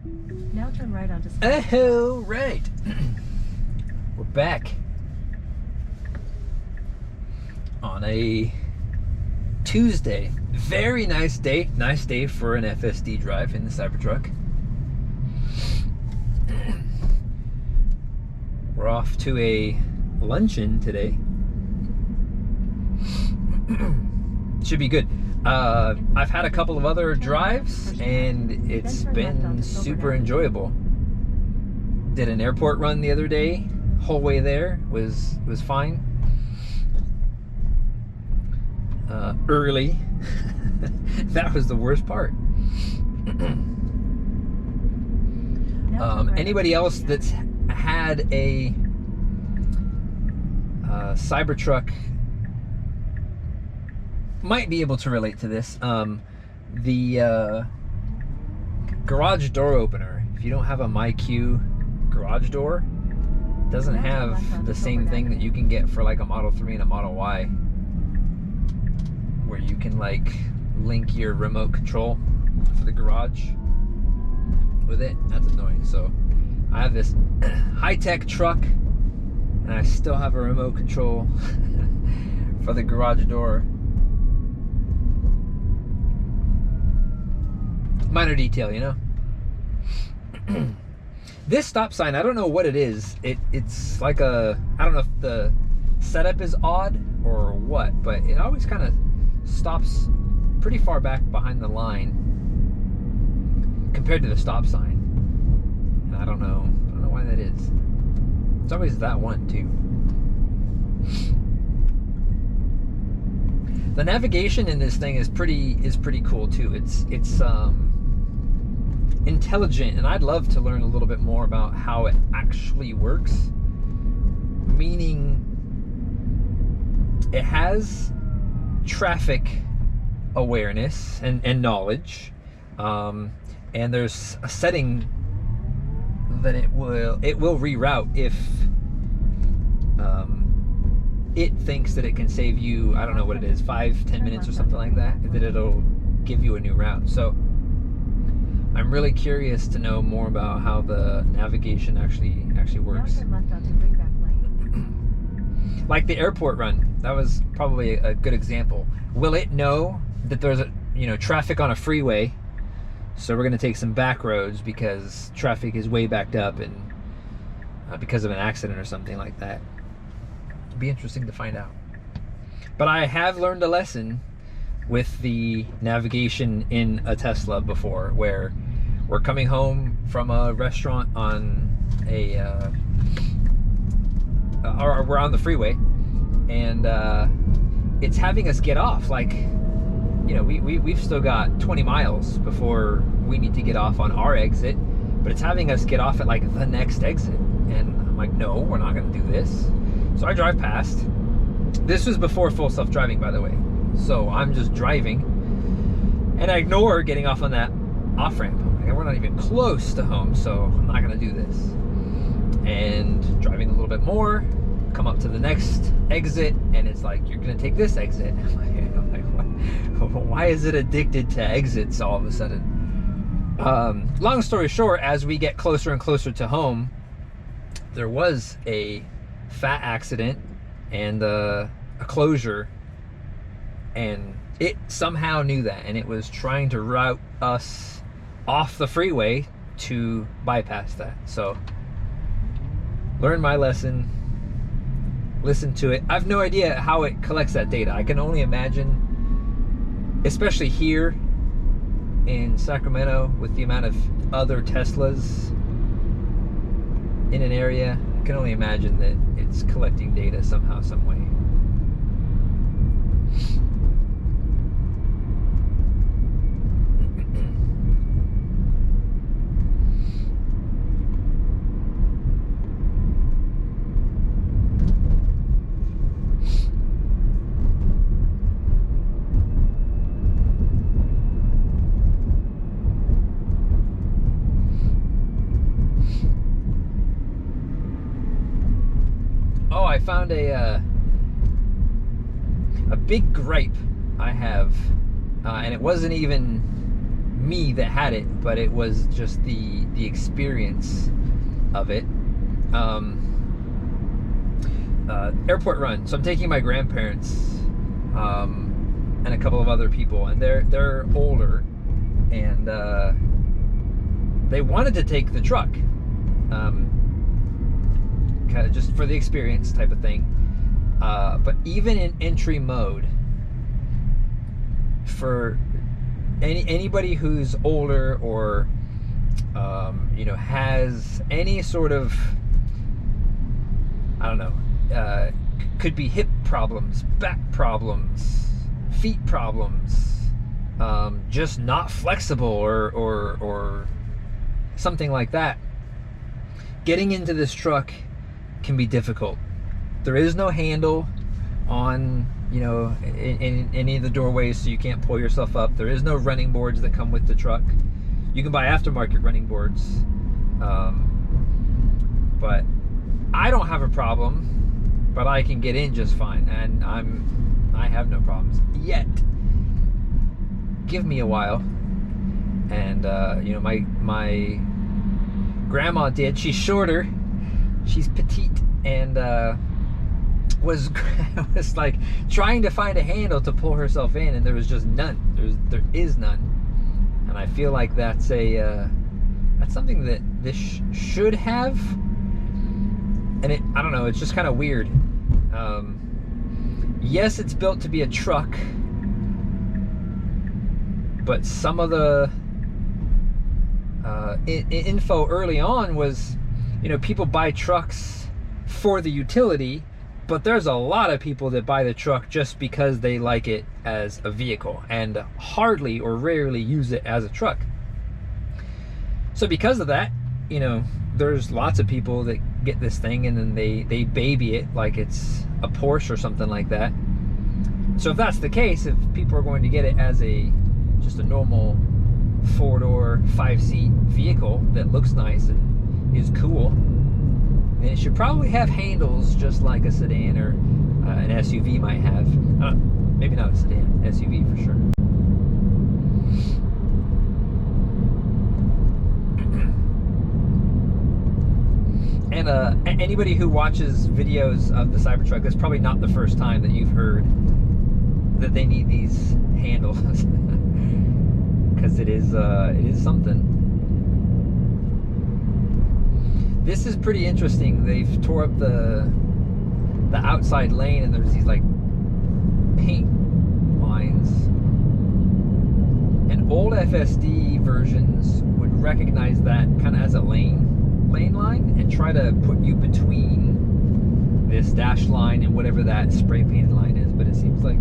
Now turn right onto Oh, right. We're back on a Tuesday. Very nice day. Nice day for an FSD drive in the Cybertruck. We're off to a luncheon today. Should be good. I've had a couple of other drives and it's been super enjoyable. Did an airport run the other day. Whole way there was fine. Early. That was the worst part. Anybody else that's had a Cybertruck might be able to relate to this. The garage door opener, if you don't have a MyQ garage door, it doesn't have the same thing that you can get for like a Model 3 and a Model Y, where you can like link your remote control for the garage with it. That's annoying. So I have this high-tech truck and I still have a remote control for the garage door. Minor detail, you know. This stop sign, I don't know what it is. It's like a, I don't know if the setup is odd or what, but it always kind of stops pretty far back behind the line compared to the stop sign. And I don't know why that is. It's always that one too. The navigation in this thing is pretty cool too. It's intelligent, and I'd love to learn a little bit more about how it actually works. Meaning, it has traffic awareness and knowledge, and there's a setting that it will reroute if it thinks that it can save you, I don't know what it is, 5-10 minutes or something like that it'll give you a new route. So I'm really curious to know more about how the navigation actually works. Like the airport run, that was probably a good example. Will it know that there's traffic on a freeway, so we're going to take some back roads because traffic is way backed up and because of an accident or something like that? It'd be interesting to find out. But I have learned a lesson with the navigation in a Tesla before, where we're coming home from a restaurant on or we're on the freeway, and it's having us get off. Like, we've still got 20 miles before we need to get off on our exit, but it's having us get off at like the next exit. And I'm like, no, we're not gonna do this. So I drive past. This was before full self-driving, by the way. So I'm just driving, and I ignore getting off on that off-ramp. Like, we're not even close to home, so I'm not gonna do this. And driving a little bit more, come up to the next exit, and it's like, you're gonna take this exit. I'm like, why is it addicted to exits all of a sudden? Long story short, as we get closer and closer to home, there was a fat accident and a closure, and it somehow knew that, and it was trying to route us off the freeway to bypass that. So learn my lesson, listen to it. I have no idea how it collects that data. I can only imagine, especially here in Sacramento with the amount of other Teslas in an area, I can only imagine that it's collecting data somehow, some way. Oh, I found a big gripe I have, and it wasn't even me that had it, but it was just the experience of it. Airport run. So I'm taking my grandparents and a couple of other people, and they're older, and they wanted to take the truck, kind of just for the experience type of thing. But even in entry mode, for anybody who's older or has any sort of, I don't know, could be hip problems, back problems, feet problems, just not flexible or something like that, getting into this truck can be difficult. There is no handle on, in any of the doorways, so you can't pull yourself up. There is no running boards that come with the truck. You can buy aftermarket running boards, but I don't have a problem, but I can get in just fine, and I have no problems yet. Give me a while, and my grandma did. She's shorter, she's petite, and was like trying to find a handle to pull herself in, and there was just none. There is none, and I feel like that's something that this should have. And I don't know, it's just kind of weird. Yes, it's built to be a truck, but some of the info early on was, people buy trucks for the utility, but there's a lot of people that buy the truck just because they like it as a vehicle and hardly or rarely use it as a truck. So because of that, there's lots of people that get this thing and then they baby it like it's a Porsche or something like that. So if that's the case, if people are going to get it as just a normal 4-door, 5-seat vehicle that looks nice and is cool, then it should probably have handles just like a sedan or an SUV might have. Maybe not a sedan, SUV for sure. And anybody who watches videos of the Cybertruck, that's probably not the first time that you've heard that they need these handles, because it is something. This is pretty interesting. They've tore up the outside lane, and there's these like paint lines. And old FSD versions would recognize that kind of as a lane line and try to put you between this dash line and whatever that spray painted line is, but it seems like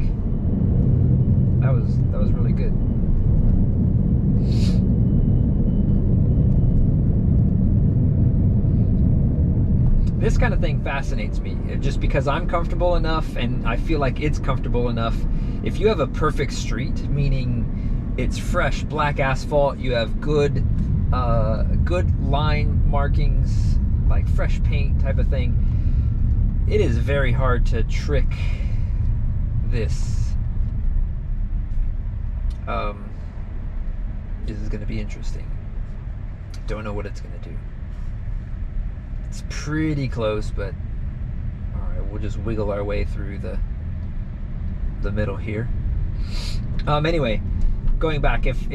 that was really good. This kind of thing fascinates me, just because I'm comfortable enough and I feel like it's comfortable enough. If you have a perfect street, meaning it's fresh black asphalt, you have good line markings, like fresh paint type of thing, it is very hard to trick this. This is going to be interesting. Don't know what it's going to do. It's pretty close, but alright, we'll just wiggle our way through the middle here. Anyway, going back, if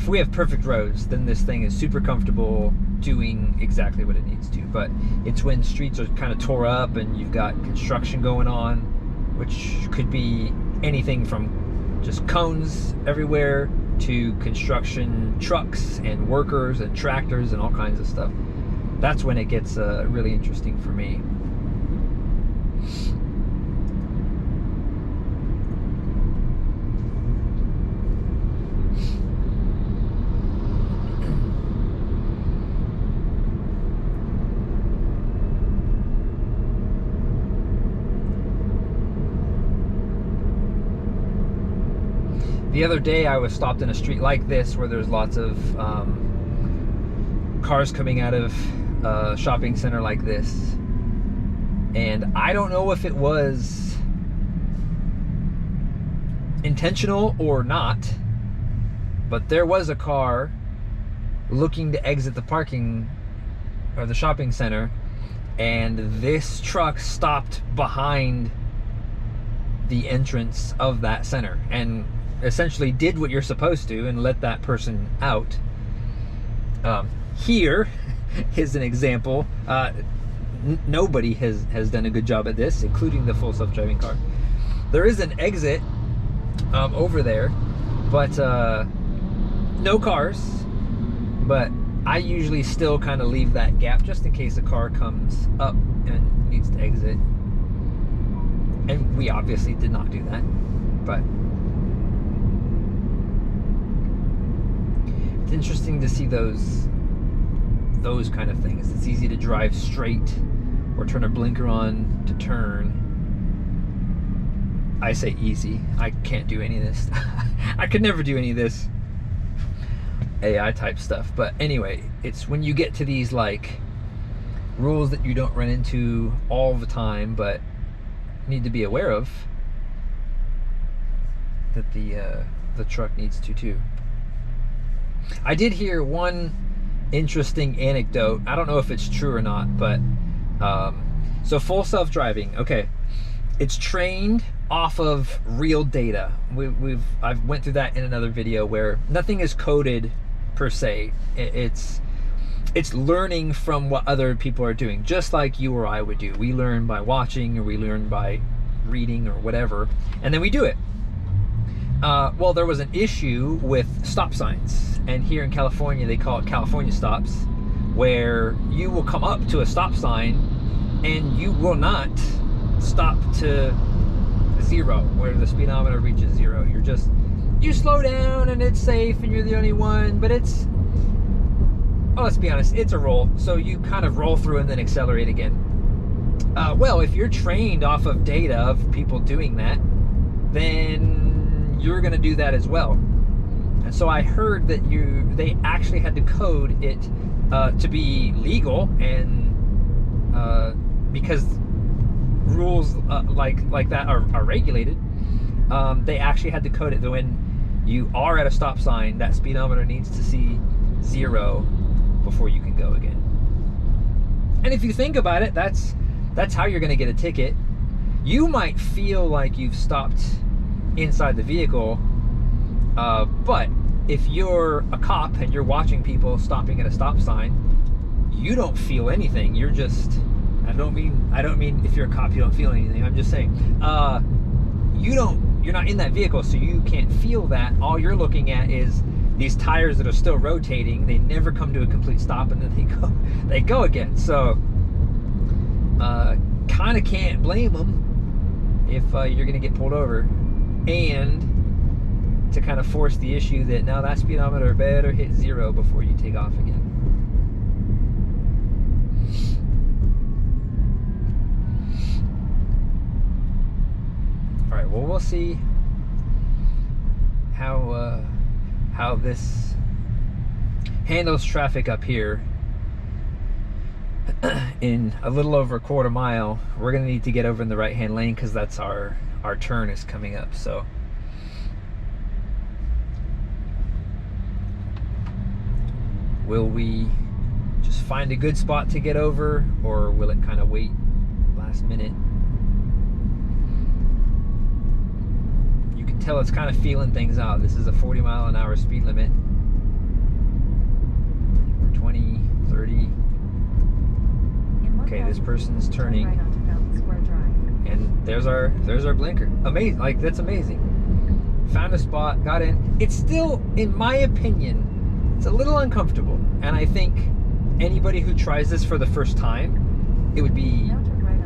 we have perfect roads, then this thing is super comfortable doing exactly what it needs to. But it's when streets are kind of tore up and you've got construction going on, which could be anything from just cones everywhere to construction trucks and workers and tractors and all kinds of stuff. That's when it gets really interesting for me. The other day I was stopped in a street like this where there's lots of cars coming out of a shopping center like this, and I don't know if it was intentional or not, but there was a car looking to exit the parking or the shopping center, and this truck stopped behind the entrance of that center and essentially did what you're supposed to and let that person out. Here is an example. Nobody has done a good job at this, including the full self-driving car. There is an exit over there, but no cars. But I usually still kind of leave that gap just in case a car comes up and needs to exit. And we obviously did not do that, but it's interesting to see those kind of things. It's easy to drive straight or turn a blinker on to turn. I say easy. I can't do any of this. I could never do any of this AI type stuff. But anyway, it's when you get to these like rules that you don't run into all the time but need to be aware of, that the truck needs to too. I did hear one interesting anecdote. I don't know if it's true or not, but so full self-driving, okay, it's trained off of real data. I've went through that in another video where nothing is coded per se. It's learning from what other people are doing, just like you or I would do. We learn by watching, or we learn by reading or whatever, and then we do it. Well, there was an issue with stop signs, and here in California they call it California stops, where you will come up to a stop sign and you will not stop to 0, where the speedometer reaches 0. You slow down and it's safe and you're the only one, but it's, oh, let's be honest, it's a roll, so you kind of roll through and then accelerate again. Well, if you're trained off of data of people doing that, then you're going to do that as well. And so I heard that they actually had to code it to be legal, and because rules like that are regulated, they actually had to code it that when you are at a stop sign, that speedometer needs to see 0 before you can go again. And if you think about it, that's how you're going to get a ticket. You might feel like you've stopped inside the vehicle, but if you're a cop and you're watching people stopping at a stop sign, you don't feel anything. You're just, I don't mean if you're a cop you don't feel anything. I'm just saying, you're not in that vehicle, so you can't feel that. All you're looking at is these tires that are still rotating. They never come to a complete stop, and then they go again. So kind of can't blame them if you're going to get pulled over, and to kind of force the issue that now that speedometer better hit 0 before you take off again. All right, well, we'll see how this handles traffic up here. In a little over a quarter mile, we're gonna need to get over in the right-hand lane because that's our turn is coming up. So will we just find a good spot to get over, or will it kind of wait last minute? You can tell it's kind of feeling things out. This is a 40-mile-an-hour speed limit. 20, 30. Okay, this person's turning, and there's our blinker. Amazing, like, that's amazing. Found a spot, got in. It's still, in my opinion, it's a little uncomfortable, and I think anybody who tries this for the first time, it would be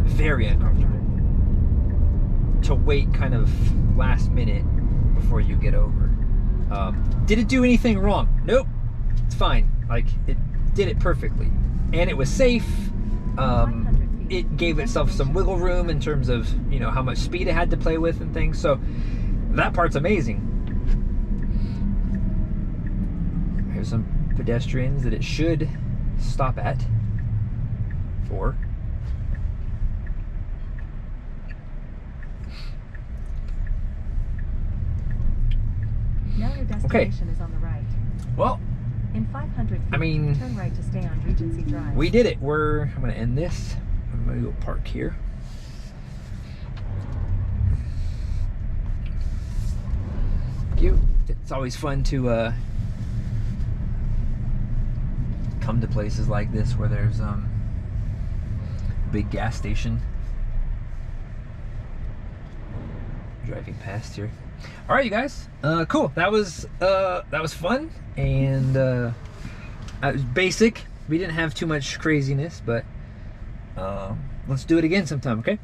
very uncomfortable to wait kind of last minute before you get over. Did it do anything wrong? Nope, it's fine. Like, it did it perfectly, and it was safe. It gave itself some wiggle room in terms of, you know, how much speed it had to play with and things. So that part's amazing. Here's some pedestrians that it should stop at for. Now your destination is on the right. Well, in 500 feet, I mean, turn right to stay on Regency Drive. we did it. I'm gonna end this. I'm gonna go park here. Cute. It's always fun to come to places like this where there's big gas station. Driving past here. All right, you guys. Cool. That was fun, and it was basic. We didn't have too much craziness, but let's do it again sometime. Okay.